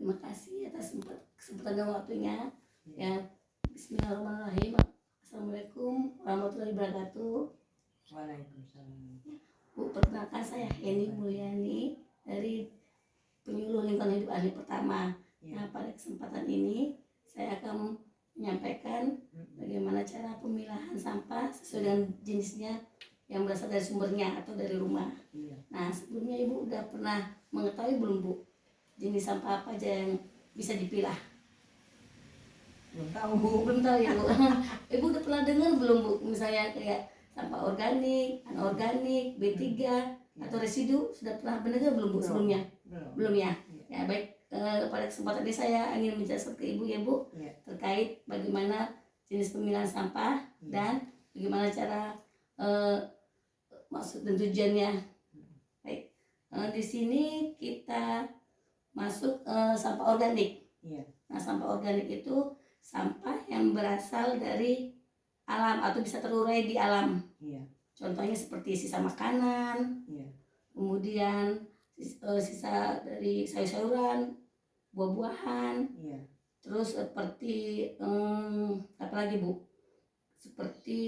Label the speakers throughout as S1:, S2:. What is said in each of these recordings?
S1: Terima kasih atas kesempatan dan waktunya. Ya, Bismillahirrahmanirrahim. Assalamualaikum warahmatullahi wabarakatuh.
S2: Waalaikumsalam.
S1: Bu, perkenalkan saya Heni Mulyani dari penyuluh lingkungan hidup ahli pertama. Nah, pada kesempatan ini saya akan menyampaikan bagaimana cara pemilahan sampah sesuai dengan jenisnya yang berasal dari sumbernya atau dari rumah. Nah, sebelumnya Ibu udah pernah mengetahui belum, Bu, jenis sampah apa aja yang bisa dipilah?
S2: Belum tahu, Bu.
S1: Belum tahu ya, Bu. Ibu udah pernah dengar belum, Bu, misalnya kayak sampah organik, anorganik, B3 atau residu? Sudah pernah mendengar belum, Bu, sebelumnya? Belum ya? Ya, baik. Pada kesempatan ini saya ingin menjelaskan ke Ibu ya, Bu, terkait bagaimana jenis pemilahan sampah dan bagaimana cara maksud dan tujuannya. Baik. Di sini kita masuk sampah organik. Nah, sampah organik itu sampah yang berasal dari alam atau bisa terurai di alam. Contohnya seperti sisa makanan, kemudian sisa dari sayur-sayuran, buah-buahan, terus seperti apa lagi, Bu? Seperti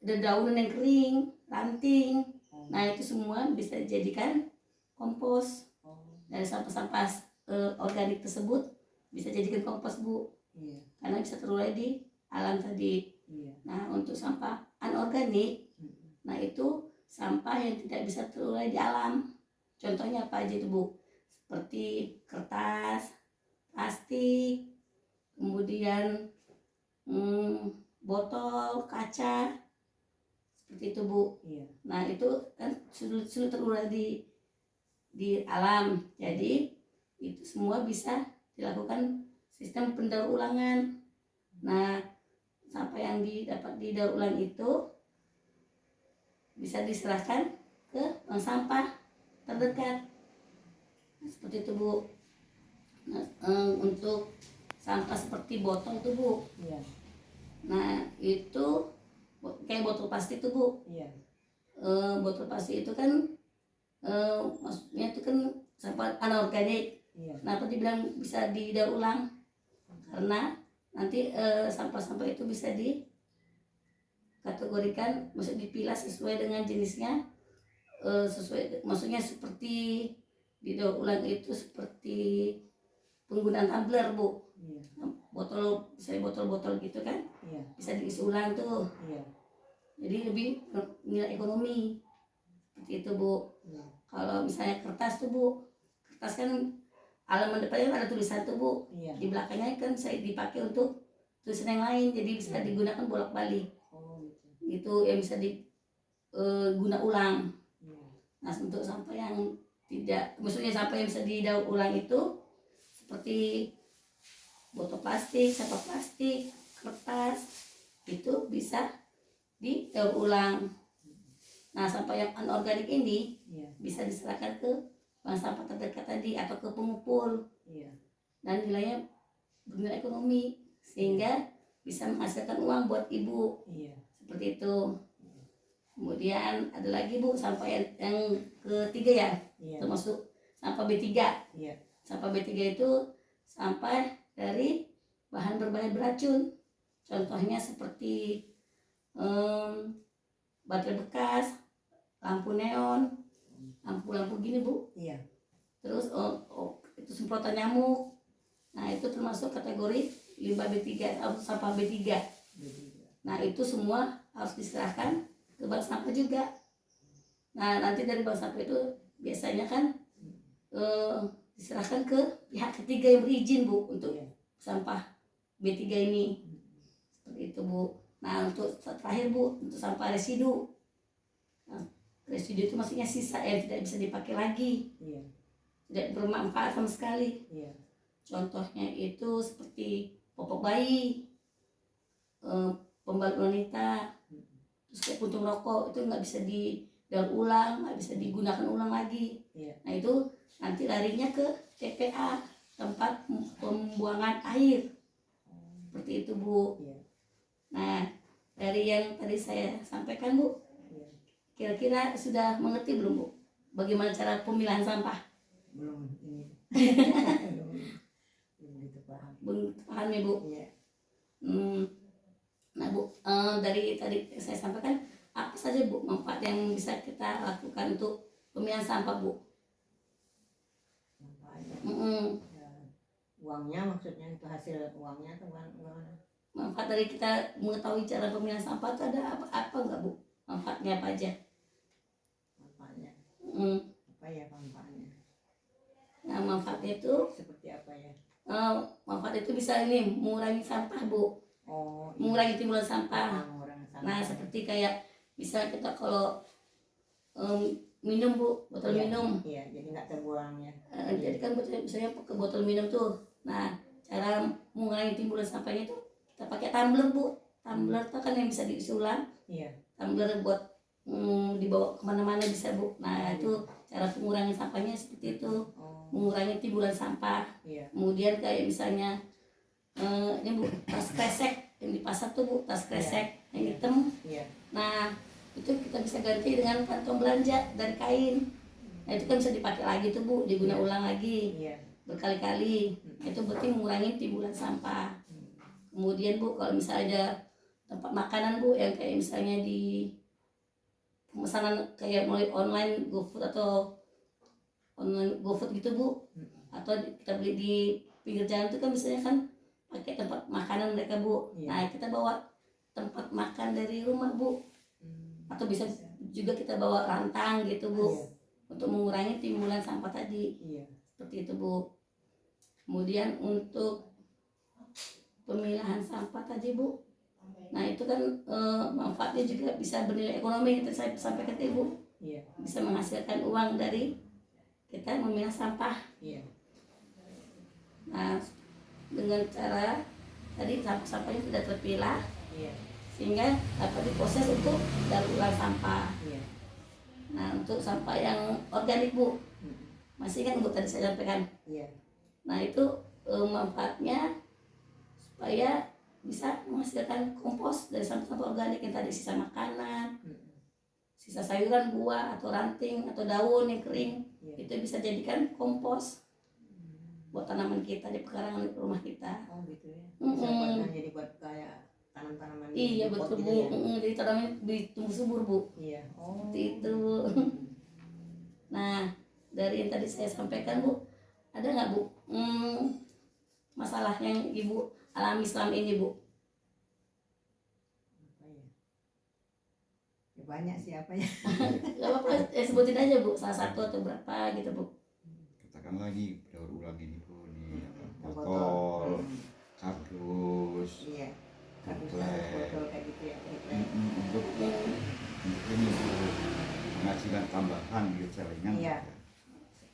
S1: dedaunan yang kering, ranting. Nah, itu semua bisa dijadikan kompos. Dari sampah-sampah organik tersebut bisa jadikan kompos, Bu, karena bisa terurai di alam tadi. Nah, untuk sampah anorganik, nah itu sampah yang tidak bisa terurai di alam. Contohnya apa aja itu, Bu? Seperti kertas, plastik, kemudian botol kaca, seperti itu, Bu. Nah, itu kan sudah terurai di alam, jadi itu semua bisa dilakukan sistem pendaur ulangan. Nah, sampah yang didapat di daur ulang itu bisa diserahkan ke bank sampah terdekat. Nah, seperti itu, Bu. Nah, untuk sampah seperti botol tuh, Bu. Nah, itu kayak botol plastik tuh, Bu. Botol plastik itu kan maksudnya itu kan sampah anorganik. Kenapa dibilang bisa didaur ulang? Karena nanti sampah-sampah itu bisa dikategorikan, maksud dipilah sesuai dengan jenisnya, sesuai, maksudnya seperti didaur ulang itu seperti penggunaan tumbler, Bu. Botol, misalnya botol-botol gitu kan, bisa diisi ulang tuh. Jadi lebih nilai ekonomi. Seperti itu, Bu. Kalau misalnya kertas tuh, Bu, kertas kan halaman depannya ada tulisan tuh, Bu. Di belakangnya kan saya dipakai untuk tulisan yang lain, jadi bisa digunakan bolak-balik. Itu yang bisa diguna ulang. Nah, untuk sampah yang tidak, maksudnya sampah yang bisa didaur ulang itu seperti botol plastik, sampah plastik, kertas, itu bisa didaur ulang. Nah, sampah yang anorganik ini bisa diserahkan ke bank sampah terdekat tadi atau ke pengepul, dan nilainya bernilai ekonomi sehingga bisa menghasilkan uang buat Ibu. Seperti itu. Kemudian ada lagi, Bu, sampah yang ketiga ya, termasuk sampah B3. Sampah B3 itu sampah dari bahan berbahaya beracun. Contohnya seperti baterai bekas, lampu neon, lampu-lampu gini, Bu. Terus itu semprotan nyamuk. Nah, itu termasuk kategori limbah B3 atau sampah B3. Nah, itu semua harus diserahkan ke bank sampah juga. Nah, nanti dari bank sampah itu biasanya kan diserahkan ke pihak ketiga yang berizin, Bu, untuk sampah B3 ini. Seperti itu, Bu. Nah, untuk terakhir, Bu, untuk sampah residu. Nah, residu itu maksudnya sisa yang tidak bisa dipakai lagi, tidak bermanfaat sama sekali. Contohnya itu seperti popok bayi, pembalut wanita, terus kayak puntung rokok, itu nggak bisa didaur ulang, nggak bisa digunakan ulang lagi. Nah, itu nanti larinya ke TPA, tempat pembuangan air. Seperti itu, Bu. Nah, dari yang tadi saya sampaikan, Bu, kira-kira sudah mengerti belum, Bu, bagaimana cara pemilahan sampah?
S2: Belum ini. paham.
S1: Paham ya Bu?
S2: Iya.
S1: Nah Bu, dari tadi saya sampaikan apa saja Bu manfaat yang bisa kita lakukan untuk pemilahan sampah Bu?
S2: Manfaatnya.
S1: Mm-mm.
S2: Ya, uangnya maksudnya itu hasil uangnya atau gimana?
S1: Manfaat dari kita mengetahui cara pemilahan sampah itu ada apa enggak Bu? Manfaatnya apa aja?
S2: Manfaatnya apa ya manfaatnya?
S1: Nah manfaatnya itu
S2: Seperti apa ya?
S1: manfaat itu bisa ini mengurangi sampah Bu,
S2: Oh, iya.
S1: mengurangi timbulan sampah.
S2: Mengurangi sampah.
S1: Nah seperti kayak bisa kita kalau minum Bu, botol
S2: Iya,
S1: minum,
S2: iya, jadi nggak terbuang ya.
S1: jadi kan misalnya pakai botol minum tuh. Nah cara mengurangi timbulan sampahnya itu kita pakai tumbler Bu. Tumbler tuh kan yang bisa diisi ulang.
S2: Iya.
S1: Tumbler buat dibawa kemana-mana bisa Bu. Nah itu cara pengurangan sampahnya seperti itu, mengurangi timbulan sampah.
S2: Iya.
S1: Kemudian kayak misalnya ini Bu, tas kresek yang di pasar tuh Bu, tas kresek yang hitam.
S2: Iya.
S1: Nah itu kita bisa ganti dengan kantong belanja dari kain. Nah itu kan bisa dipakai lagi tuh Bu, diguna ulang lagi berkali-kali. Itu berarti mengurangi timbulan sampah. Kemudian Bu, kalau misalnya ada tempat makanan Bu yang kayak misalnya di pemesanan kayak mulai online GoFood atau online GoFood gitu Bu, atau kita beli di pinggir jalan itu kan biasanya kan pakai tempat makanan mereka Bu. Nah kita bawa tempat makan dari rumah Bu, atau bisa juga kita bawa rantang gitu Bu, untuk mengurangi timbulan sampah tadi. Seperti itu Bu. Kemudian untuk pemilahan sampah tadi Bu, nah itu kan manfaatnya juga bisa bernilai ekonomi yang tadi saya sampaikan tadi Bu, bisa menghasilkan uang dari kita memilah sampah. Nah dengan cara tadi sampah-sampahnya sudah terpilah, sehingga dapat diproses untuk daur ulang sampah. Nah untuk sampah yang organik Bu, masih kan Bu tadi saya sampaikan. Nah itu manfaatnya supaya bisa menghasilkan kompos dari sampah-sampah organik yang tadi sisa makanan, sisa sayuran, buah atau ranting atau daun yang kering, itu bisa jadikan kompos buat tanaman kita di pekarangan rumah kita.
S2: Oh gitu ya. Bisa jadi buat kayak tanam-tanaman.
S1: Iya betul Bu, jadi tanaman tumbuh subur Bu.
S2: Iya.
S1: Seperti itu Bu. Nah dari yang tadi saya sampaikan Bu, ada nggak Bu masalah yang Ibu alami selama ini Bu?
S2: Apa ya? Ya banyak sih apa ya.
S1: Gak apa-apa, sebutin aja Bu, salah satu atau berapa gitu Bu.
S3: Katakan lagi daur ulang ini Bu, nih botol, kardus,
S2: Kardus
S3: toples,
S2: botol kayak gitu ya.
S3: untuk ini Bu, penghasilan tambahan gitu celengan.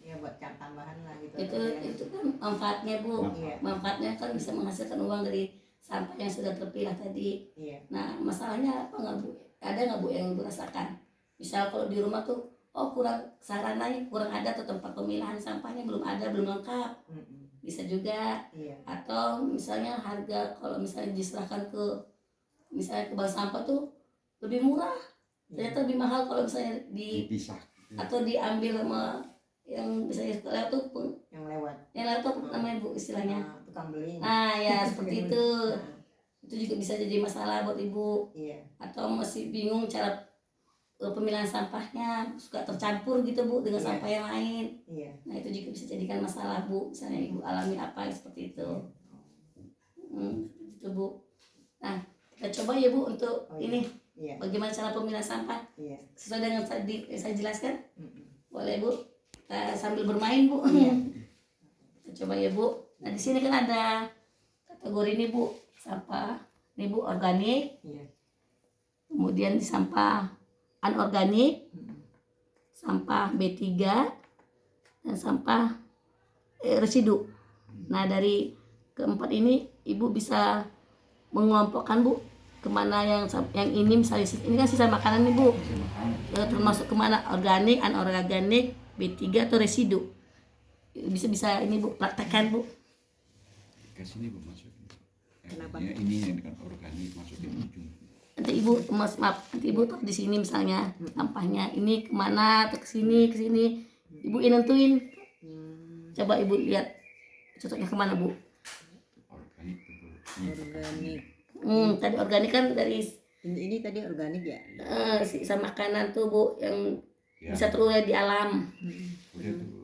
S2: Ya buat tambahan lah gitu.
S1: Itu kan manfaatnya Bu. Manfaatnya kan bisa menghasilkan uang dari sampah yang sudah terpilah tadi. Nah masalahnya apa nggak Bu? Ada nggak Bu yang Ibu rasakan? Misal kalau di rumah tuh, kurang sarana, kurang ada atau tempat pemilahan sampahnya belum ada, belum lengkap. Bisa juga. Atau misalnya harga kalau misalnya diserahkan ke misalnya ke bank sampah tuh lebih murah. Ternyata lebih mahal kalau misalnya
S3: dipisah
S1: atau diambil sama yang bisa lewat tuh
S2: yang lewat
S1: tuh namanya Bu istilahnya
S2: tukang beli.
S1: Nah ya seperti itu. Itu juga bisa jadi masalah buat Ibu. Atau masih bingung cara pemilahan sampahnya, suka tercampur gitu Bu dengan sampah yang lain. Nah itu juga bisa jadikan masalah Bu, misalnya Ibu alami apa seperti itu. Itu Bu. Nah kita coba ya Bu untuk ini bagaimana cara pemilahan sampah sesuai dengan tadi saya jelaskan. Boleh Bu, kita sambil bermain Bu. Kita coba ya Bu. Nah di sini kan ada kategori ini Bu, sampah ini Bu organik, kemudian di sampah anorganik, sampah B3, dan sampah residu. Nah dari keempat ini Ibu bisa mengelompokkan Bu kemana yang ini, misalnya ini kan sisa makanan nih Bu, termasuk kemana organik, anorganik, B3 atau residu. Bisa ini Bu praktekkan Bu.
S3: Ke sini Bu masukin.
S2: Kenapa?
S3: Ya, ini yang dengan organik masukin ujung.
S1: Nanti Ibu nanti Ibu taruh di sini misalnya sampahnya ini kemana atau ke sini. Ibu nentuin. Coba Ibu lihat cocoknya kemana Bu.
S2: Organik.
S1: Tadi organik kan dari
S2: Ini tadi organik ya?
S1: sisa makanan tuh Bu yang
S3: Ya,
S1: bisa terurai di alam.
S3: udah tuh Bu.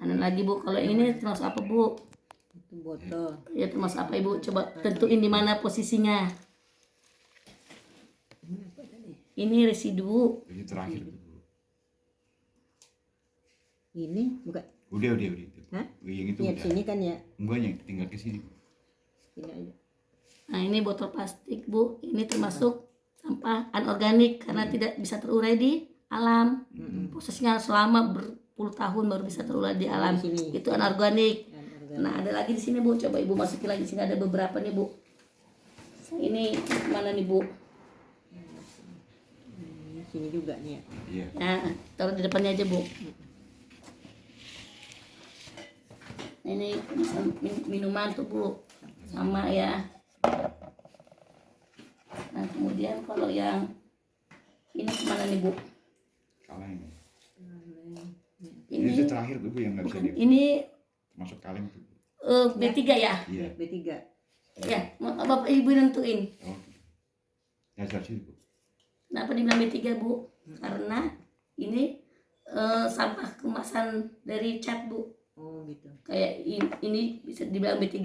S1: Ada lagi Bu, kalau ini termasuk apa Bu?
S2: Itu botol.
S1: Ya termasuk apa Ibu? Coba tentuin di mana posisinya.
S2: Ini apa tadi?
S1: Ini residu.
S3: Ini terakhir tuh Bu.
S2: Ini bukan?
S3: Udah itu.
S2: Hah?
S3: Yang itu
S2: Iya
S3: udah.
S2: sini kan ya?
S3: Enggak, yang tinggal ke sini Bu.
S2: Ini aja.
S1: Nah ini botol plastik Bu, ini termasuk sampah anorganik karena tidak bisa terurai di alam. Prosesnya selama berpuluh tahun baru bisa terurai di alam.
S2: Di sini.
S1: Itu anorganik.
S2: Organik.
S1: Nah ada lagi di sini Bu, coba Ibu masukin lagi, di sini ada beberapa nih Bu. Ini mana nih Bu?
S2: Sini juga nih ya.
S3: Iya.
S1: Nah taruh di depannya aja Bu. Ini minuman tuh Bu, sama ya. Nah kemudian kalau yang ini kemana nih Bu?
S3: Kaleng. Ini
S1: Ini
S3: itu terakhir tuh Bu yang nggak bisa dia.
S1: ini
S3: Masuk kaleng tuh Bu.
S1: B3 ya?
S3: Iya.
S2: B3.
S1: Ya, Bapak Ibu nentuin.
S3: Oh. Dasar sih Bu.
S1: Kenapa dibilang B3 Bu? Karena ini sampah kemasan dari cat Bu.
S2: Oh gitu.
S1: Kayak ini bisa dibilang B3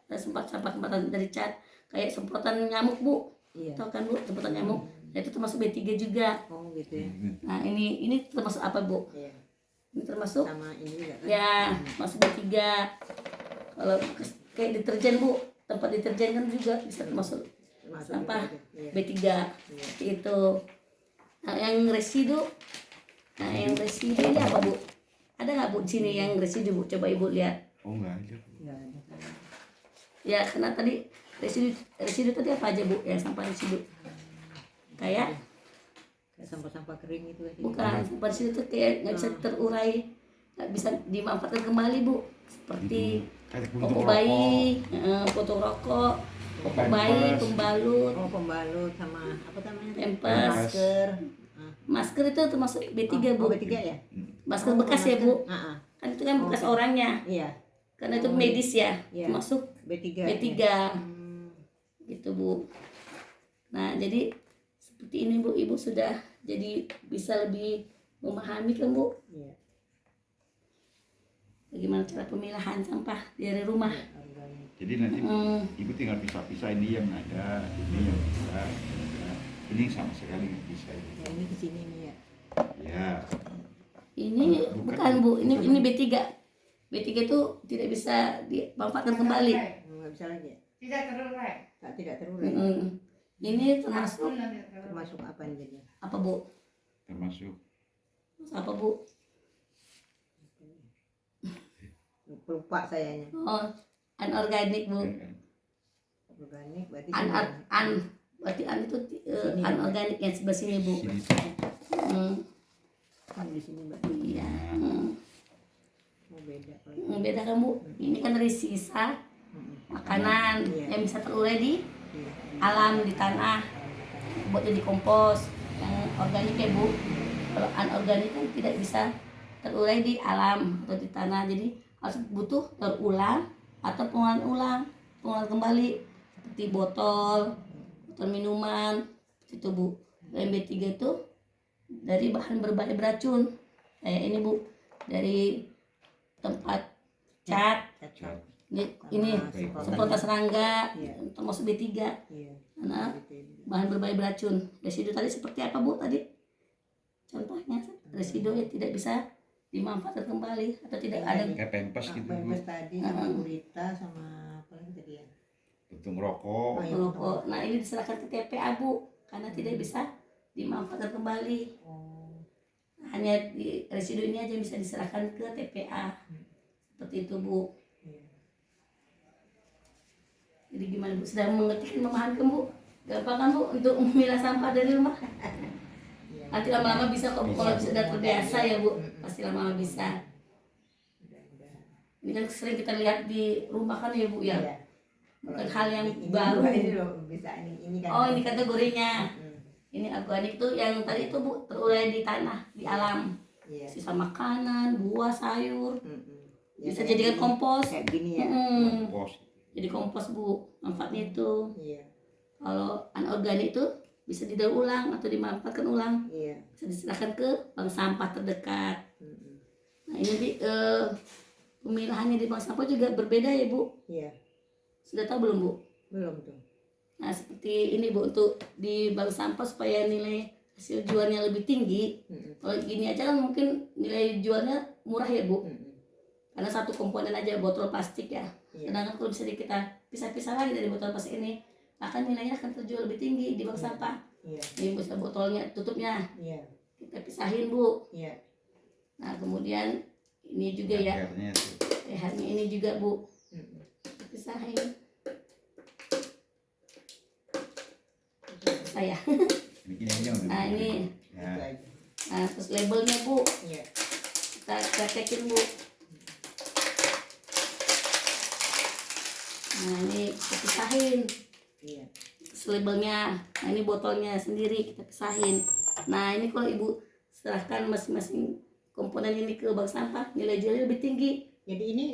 S1: dan sampah kemasan dari cat. Kayak semprotan nyamuk Bu.
S2: Iya.
S1: Tahu kan Bu, semprotan nyamuk. Nah, itu termasuk B3 juga.
S2: Oh gitu ya.
S1: Nah, ini termasuk apa Bu?
S2: Iya.
S1: Ini termasuk
S2: Sama ini juga kan?
S1: ya, masuk B3. Kalau kayak deterjen Bu, tempat deterjen kan juga bisa termasuk
S2: Termasuk
S1: sampah
S2: B3. Iya.
S1: B3 seperti itu. Nah, yang residu, ini apa Bu? Ada nggak Bu di sini yang residu Bu? Coba Ibu lihat.
S3: Oh enggak ada Bu.
S2: Nggak ada.
S1: Ya, karena tadi residu tadi apa aja Bu? Yang sampah residu? Kayak
S2: Kayak sampah-sampah kering itu aja.
S1: bukan sampah residu itu kayak nggak bisa terurai, nggak bisa dimanfaatkan kembali Bu. Seperti
S3: Kayak
S1: popok
S3: puntung
S1: bayi, potong rokok, popok bayi, pembalut,
S2: Oh pembalut sama apa namanya?
S1: Pampers.
S2: Masker.
S1: masker itu termasuk B3 Bu.
S2: Oh B3 ya?
S1: Masker bekas ya Bu.
S2: Ah, ah.
S1: Kan itu kan bekas orangnya.
S2: Iya.
S1: Karena itu medis ya.
S2: Iya.
S1: Termasuk
S2: B3.
S1: B3 gitu Bu. Nah, jadi seperti ini Bu, Ibu sudah jadi bisa lebih memahami kan Bu
S2: Iya.
S1: bagaimana cara pemilahan sampah dari rumah.
S2: Organik.
S3: Jadi nanti Ibu tinggal pisah-pisah, ini yang ada, ini yang bisa, ini sama sekali nggak bisa.
S2: Ya, ini di sini nih ya.
S3: Ya.
S1: Ini bukan Bu, ini B3. B3 itu tidak bisa dimanfaatkan kembali.
S2: Nggak bisa lagi ya?
S4: Tidak terurai.
S2: Tidak terurai.
S1: Ini termasuk
S2: Termasuk apa nih jadi?
S1: apa Bu?
S3: Termasuk
S1: Apa Bu?
S2: Lupa sayanya.
S1: Oh, anorganik Bu.
S2: Organik berarti
S1: Berarti itu anorganik yang sebelah sini Bu.
S3: sini.
S2: di sini berarti.
S1: Iya.
S2: Oh beda.
S1: Beda kan Bu? Ini kan dari sisa makanan yang bisa terurai di alam, di tanah buat jadi kompos. Yang organik ya Bu. Kalau anorganik kan tidak bisa terurai di alam atau di tanah, jadi harus butuh daur ulang atau pengolahan kembali seperti botol minuman itu Bu. Dan B3 itu dari bahan berbahaya beracun kayak ini Bu, dari tempat cat, ini semprotan serangga, termasuk B3 karena bahan berbahaya beracun. Residu tadi seperti apa Bu tadi? Contohnya residu yang tidak bisa dimanfaatkan kembali atau tidak ada
S3: Kayak Pampers gitu Bu.
S2: Pampers tadi sama gurita sama apa lagi tadi ya?
S3: Puntung rokok.
S1: rokok. Nah ini diserahkan ke TPA Bu karena tidak bisa dimanfaatkan kembali. Hanya residu ini aja bisa diserahkan ke TPA seperti itu Bu. Jadi gimana Bu? Sudah mengerti, memahami kan Bu? Gampang kan Bu untuk memilah sampah dari rumah? Nanti lama-lama bisa kok, kalau sudah terbiasa ya Bu, pasti lama-lama bisa. Ini kan sering kita lihat di rumah kan ya Bu ya, bukan hal yang baru.
S2: Ini loh bisa ini kan.
S1: Oh ini kategorinya. Ini organik tuh yang tadi itu Bu, terurai di tanah, di alam. Sisa makanan, buah, sayur, bisa jadikan kompos.
S2: Kayak gini ya.
S3: Kompos.
S1: jadi kompos Bu, manfaatnya itu.
S2: Iya.
S1: Kalau anorganik itu bisa didaur ulang atau dimanfaatkan ulang,
S2: Iya.
S1: bisa diserahkan ke bank sampah terdekat.
S2: Mm-mm.
S1: Nah ini pemilahannya di bank sampah juga berbeda ya Bu,
S2: Iya.
S1: sudah tahu belum Bu?
S2: Belum tuh.
S1: Nah seperti ini Bu, untuk di bank sampah supaya nilai hasil jualnya lebih tinggi.
S2: Mm-mm.
S1: Kalau gini aja kan mungkin nilai jualnya murah ya Bu,
S2: Mm-mm.
S1: karena satu komponen aja botol plastik ya.
S2: Iya.
S1: Sedangkan kalau bisa kita pisah-pisah lagi dari botol plastik ini, akan nilainya akan terjual lebih tinggi di bank
S2: Iya.
S1: sampah.
S2: Iya.
S1: Ini bisa botolnya, tutupnya
S2: Iya.
S1: kita pisahin Bu.
S2: Iya.
S1: Nah kemudian ini juga ya,
S3: Akhirnya tuh.
S1: lehernya ini juga Bu,
S2: Mm-mm.
S1: pisahin. Saya.
S3: Bikin aja udah.
S1: Nah ini,
S2: Itu
S3: Ya.
S2: aja.
S1: nah terus labelnya Bu,
S2: Iya.
S1: kita cekin Bu. Nah ini kita pisahin.
S2: Iya.
S1: Terus labelnya, nah ini botolnya sendiri kita pisahin. Nah ini kalau Ibu serahkan masing-masing komponen ini ke bank sampah, nilai jualnya lebih tinggi.
S2: Jadi ini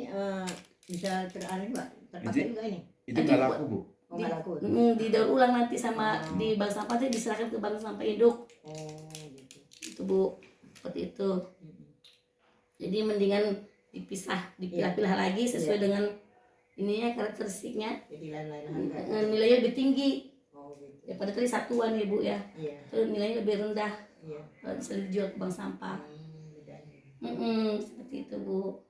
S2: bisa terpakai juga ini.
S3: Itu nggak laku Bu.
S2: Oh, nggak laku.
S1: Didaur ulang nanti sama di bank sampah itu diserahkan ke bank sampah induk.
S2: Oh, gitu.
S1: Itu Bu, seperti itu.
S2: Mm-mm.
S1: Jadi mendingan dipilah-pilah lagi sesuai
S2: Iya.
S1: dengan ininya, karakteristiknya.
S2: Jadi lain-lain harga.
S1: Nilainya lebih tinggi
S2: Oh, gitu.
S1: daripada tadi satuan ya Bu ya.
S2: Iya.
S1: Itu nilainya lebih rendah
S2: Iya.
S1: kalau bisa dijual ke bank sampah.
S2: Bedanya.
S1: Seperti itu Bu.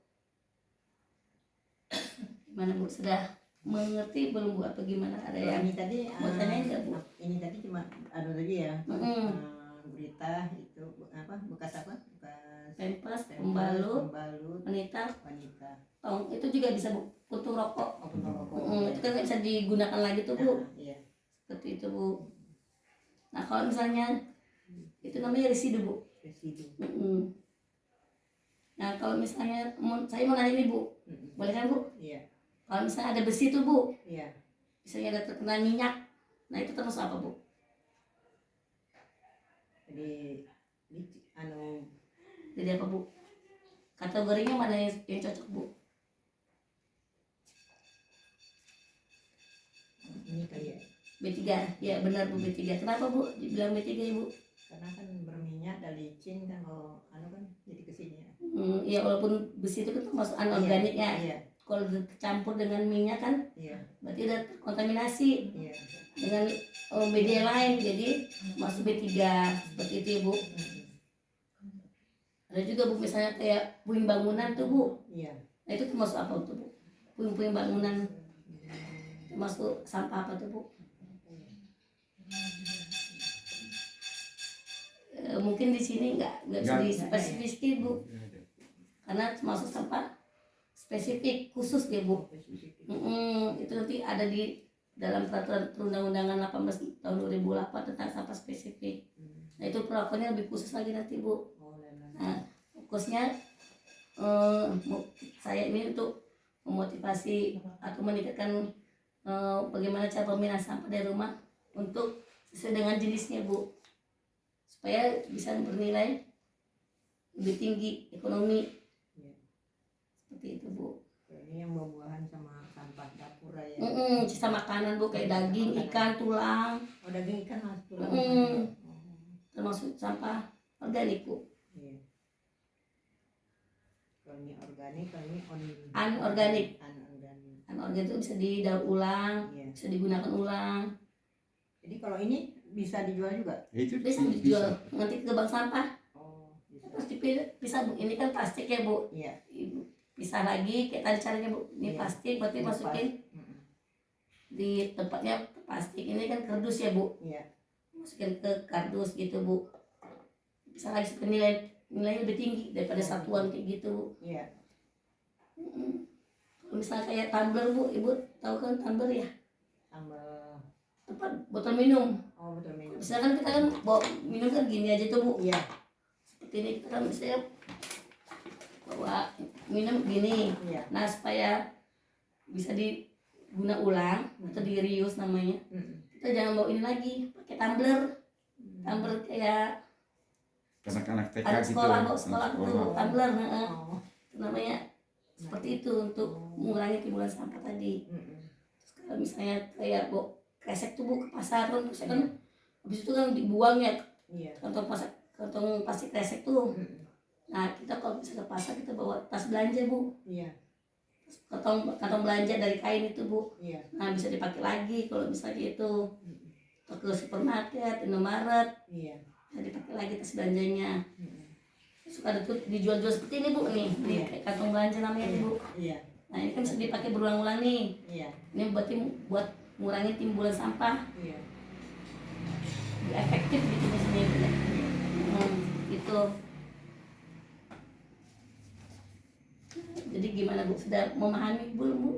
S1: Gimana Bu, sudah mengerti belum Bu, apa gimana? Ada
S2: Kalau
S1: yang
S2: ini tadi
S1: mau tanyain nggak Bu?
S2: ini tadi cuma tadi ya.
S1: Mm-mm.
S2: Berita itu apa bekas bekas
S1: Pempas,
S2: pembalut
S1: pembalut, wanita,
S2: wanita.
S1: tong itu juga bisa Bu, puntung rokok.
S2: Open rokok.
S1: Itu kan nggak bisa digunakan lagi tuh Bu.
S2: Iya.
S1: Seperti itu Bu. Nah kalau misalnya itu namanya residu Bu.
S2: Residu.
S1: Nah kalau misalnya saya mau nanya nih Bu, boleh kan Bu?
S2: Iya.
S1: Kalau misalnya ada besi tuh Bu,
S2: Iya.
S1: misalnya ada terkena minyak, nah itu termasuk apa Bu?
S2: Jadi
S1: Jadi apa Bu? Kategorinya mana yang cocok Bu?
S2: ini kali ya.
S1: B3, ya benar Bu, B3. Kenapa Bu dibilang B3 ya Bu?
S2: Karena kan berminyak dan licin kan kalau kan jadi kesini ya.
S1: Ya walaupun besi itu kan termasuk anorganik ya.
S2: Iya.
S1: Kalau dicampur dengan minyak kan
S2: Iya.
S1: berarti ada kontaminasi
S2: Iya.
S1: dengan media yang lain, jadi masuk B3 seperti itu ya Bu. Ada juga Bu misalnya kayak puing bangunan tuh Bu,
S2: Iya.
S1: nah itu termasuk apa tuh Bu? Puing-puing bangunan termasuk sampah apa tuh Bu? Mungkin di sini nggak bisa dispesifikasi Bu, karena termasuk sampah spesifik khusus ya Bu. Itu nanti ada di dalam peraturan perundang-undangan 18 tahun 2008 tentang sampah spesifik. Nah itu perlakuannya lebih khusus lagi nanti Bu. Nah fokusnya saya ini untuk memotivasi atau meningkatkan bagaimana cara pemilahan sampah dari rumah untuk sesuai dengan jenisnya Bu, supaya bisa bernilai lebih tinggi ekonomi. Seperti itu Bu.
S2: Ini yang buah-buahan sama sampah dapur ya.
S1: Sisa makanan Bu, kayak daging, ikan, tulang.
S2: Oh, daging ikan mas tulang.
S1: Termasuk sampah organik Bu.
S2: Iya. Kalau ini organik, kalau ini
S1: Anorganik.
S2: Anorganik.
S1: Anorganik itu bisa didaur ulang,
S2: Iya.
S1: bisa digunakan ulang,
S2: Jadi kalau ini bisa dijual juga?
S3: Itu
S1: bisa dijual nanti ke bank sampah.
S2: Oh, bisa.
S1: Terus dipisah Bu, ini kan plastik ya Bu.
S2: Iya.
S1: Pisah lagi kayak tadi caranya Bu. Ini
S2: Iya.
S1: plastik berarti
S2: Ini
S1: masukin di tempatnya plastik, ini kan kardus ya Bu.
S2: Iya.
S1: Masukin ke kardus gitu Bu. Bisa lagi nilainya lebih tinggi daripada satuan kayak gitu Bu.
S2: Iya.
S1: Kalau misalnya kayak tumbler Bu, Ibu tahu kan tumbler ya?
S2: Sambal.
S1: Tempat botol minum.
S2: Oh, betul minum.
S1: Misalkan kita kan bawa minum kan gini aja tuh Bu.
S2: Iya.
S1: Seperti ini kita kan misalnya bawa minum gini.
S2: Iya.
S1: Nah supaya bisa diguna ulang atau di reuse namanya, kita jangan bawa ini lagi, pakai tumbler kayak
S3: anak-anak TK
S1: anak
S3: gitu.
S1: sekolah bawa sekolah tuh tumbler,
S2: Oh.
S1: namanya seperti itu untuk mengurangi timbulan sampah tadi. kalau misalnya kayak kresek tuh Bu ke pasar kan, habis itu kan dibuang ya
S2: Iya.
S1: kantong plastik kresek tuh. Nah kita kalau bisa ke pasar kita bawa tas belanja Bu,
S2: Iya.
S1: kantong belanja dari kain itu Bu.
S2: Iya.
S1: Nah bisa dipakai lagi kalau misalnya itu ke supermarket, Indomaret,
S2: Iya.
S1: bisa dipakai lagi tas belanjanya. Suka ada tuh dijual-jual seperti ini Bu nih,
S2: Iya.
S1: kayak kantong belanja namanya nih Bu.
S2: Iya.
S1: Nah ini kan bisa dipakai berulang-ulang nih.
S2: Iya.
S1: Ini berarti buat ngurangin timbulan sampah,
S2: Iya.
S1: lebih efektif gitu misalnya Bu ya. Gitu. Jadi gimana Bu, sudah memahami belum Bu?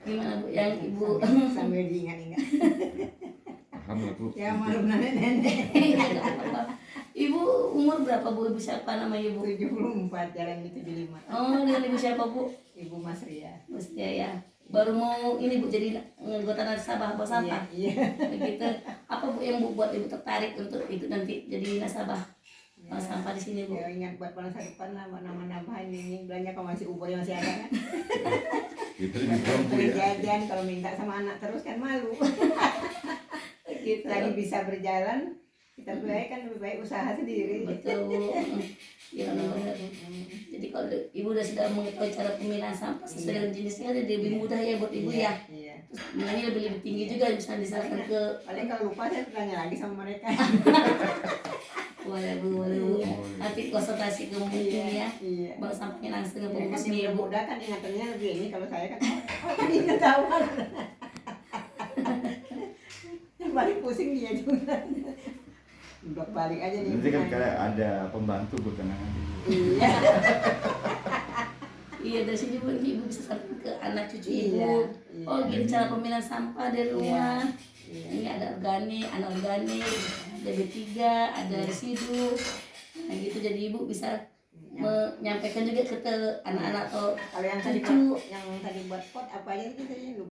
S1: Gimana Bu yang Ibu?
S2: Sambil diingat-ingat.
S3: Paham lah Bu.
S2: Ya malu nenek-nenek.
S1: Nggak apa-apa. Ibu umur berapa Bu? Ibu siapa namanya Bu?
S2: 74 jalan di 75.
S1: Oh, dengan Ibu siapa Bu?
S2: Ibu Mas Ria.
S1: Mestinya ya. Baru mau ini Bu jadi anggota nasabah Bank Sampah.
S2: Iya.
S1: Begitu. Apa Bu yang Bu buat Ibu tertarik untuk ikut nanti jadi nasabah Bank Sampah di sini Bu?
S2: Ya ingat buat masa depan lah, buat nama-namahan ini belanja kalau masih umur masih ada kan.
S3: Itu lebih kurang Bu
S2: Beli
S3: ya.
S2: jajan kalau minta sama anak terus kan malu.
S1: Gitu.
S2: Lagi bisa berjalan, kita baik kan lebih baik usaha sendiri.
S1: Betul Bu. Ya benar. Jadi kalau Ibu sudah mengetahui cara pemilihan sampah sesuai dengan jenisnya, jadi lebih mudah ya buat Ibu ya.
S2: Iya.
S1: Terus nilainya lebih tinggi juga bisa diserahkan ke
S2: Paling kalau lupa saya tanya lagi sama mereka.
S1: boleh Bu. Nanti konsultasi ke mungkin ya.
S2: Iya.
S1: Bank Sampahnya langsung ke
S2: Ya, kan
S1: pengurusnya
S2: yang
S1: ya Bu.
S2: muda kan ingatannya lebih ini, kalau saya kan ini ketahuan. Yang paling pusing dia juga. Udah balik aja nih.
S3: Nanti kan kayak ada pembantu Bu, tenang aja.
S2: Iya.
S1: Iya dari sini Bu Ibu bisa sampaikan ke anak cucu Ibu.
S2: Iya, iya.
S1: Oh gini cara pemilihan sampah dari rumah.
S2: Iya.
S1: Ini ada organik, anorganik, ada B3, ada residu. Nah gitu jadi Ibu bisa menyampaikan juga ke anak-anak atau
S2: Kalau yang tadi
S1: cucu.
S2: yang tadi buat pot apa aja itu saya lupa.